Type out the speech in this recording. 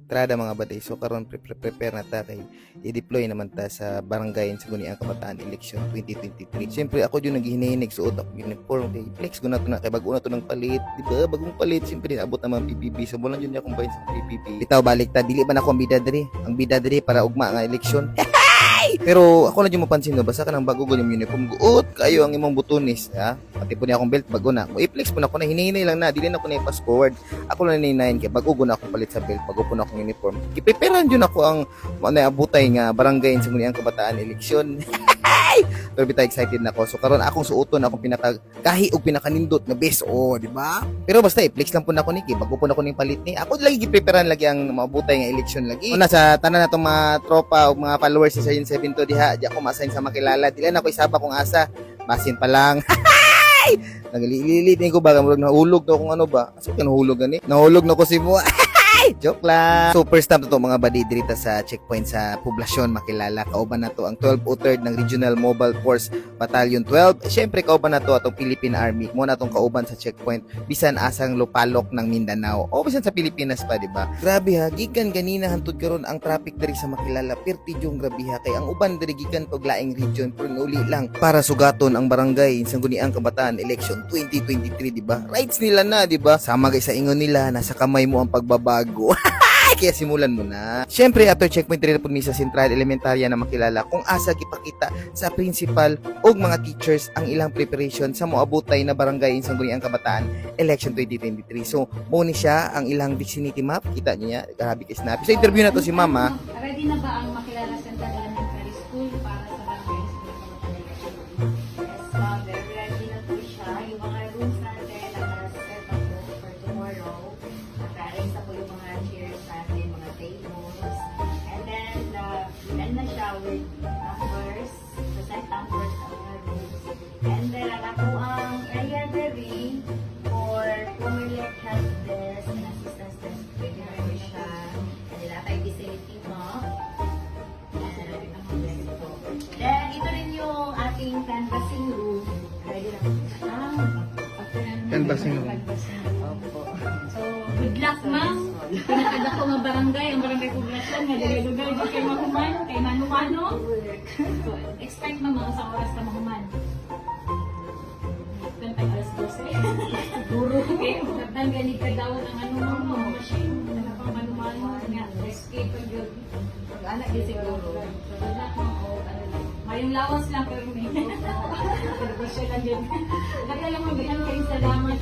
entrada mga baday. So karon prepare na ta kay i-deploy naman ta sa barangay sa Guniang Kabataan Election 2023. Siyempre ako yung naghihininig suot ako uniform kay flex ko na to na kay bago na to ng palit, di ba? Bagong palit siyempre din abot naman PPP. So mo lang yun akong bayin sa PPP. Bitaw balik ta dili ba na ako ang bida diri? Ang bida diri para ugma nga eleksyon. Pero ako lang yung mapansin no, basta ka ng bago yung uniform, guot kayo ang imong butonis, ha? Pati po niya akong belt bago na. Mo i-flex po na ako na hinihinay lang na, dili na ako na i-pass forward. Ako lang ninayin kay bago na ako palit sa belt, bago po na akong uniform. Ipreparehan yun ako ang abutay nga barangay sa Guniang Kabataan Eleksyon. Pero bitaw excited na ako. So karon akong suoton akong pinakahi og pinakanindot nga best di ba? Pero basta i-flex lang po na ako ni bago po na ako ning palit ni. Ako lagi gipreparehan lagi ang maabutay nga election lagi. Una sa tanan natong mga tropa ug mga followers sa Sergeant 72 diha, di ako ma-assign sa makilala. Dili na ako isaba kung asa. Basin pa lang. Naglililit ko ba murag nahulog daw kung ano ba? Asa ka nahulog gani? Nahulog na ko si mo. Joke lang. So first time to mga badi dirita sa checkpoint sa poblasyon makilala. Kauban na to ang 1203rd ng Regional Mobile Force Battalion 12. Siyempre kauban na to atong Philippine Army. Mo na tong kauban sa checkpoint bisan asang lupalok ng Mindanao o bisan sa Pilipinas pa, di ba? Grabe ha, gikan ganina hantud karon ang traffic diri sa makilala. Perti yung grabe ha kay ang uban diri gikan pag laing region pero uli lang para sugaton ang barangay sa Guniang Kabataan Election 2023, di ba? Rights nila na, di ba? Sama kay sa ingon nila, nasa kamay mo ang pagbabago. Kaya simulan mo na. Siyempre, after checkpoint rin po mi sa Central Elementarya na makilala kung asa gipakita sa principal o mga teachers ang ilang preparation sa moabutay na barangay sa Guniang Kabataan Election 2023. So, mo ni siya ang ilang vicinity map. Kita niyo niya. Grabe kay snappy. So, interview na to si Mama. Ready na ba ang makilala Central Elementary School para sa barangay School Election? Yes, ma'am. Very ready na po siya. Yung mga rooms natin naka-set up po for tomorrow. Naka-arrange na po yung mga chairs natin, mga tables. And then, yan na siya with numbers. So, set numbers sa mga rooms. And then, ako ang area very for Pumerlec Help Desk and Assistance Desk. Pwede na rin siya. And then, atay facility mo. Then, ito rin yung ating canvassing room. Ready na po siya. Canvassing room. Opo. So, good luck, ma'am. Pinakagak ko nga barangay, ang barangay poblasyon, nga dali-lugar, di kayo mahuman, kay mano-mano. So, expect ma'am, mga sa oras ka mahuman. Kantay alas 12. Siguro. Okay, magandang ganit ka daw ng ano mo, mga machine, mga pang mano-mano, nga, escape ang yun. Mag-anak din siguro. So, good luck, ma'am. Mayong lawas lang, pero may celebration lang yun. Nagkala mo, bilang kayo salamat.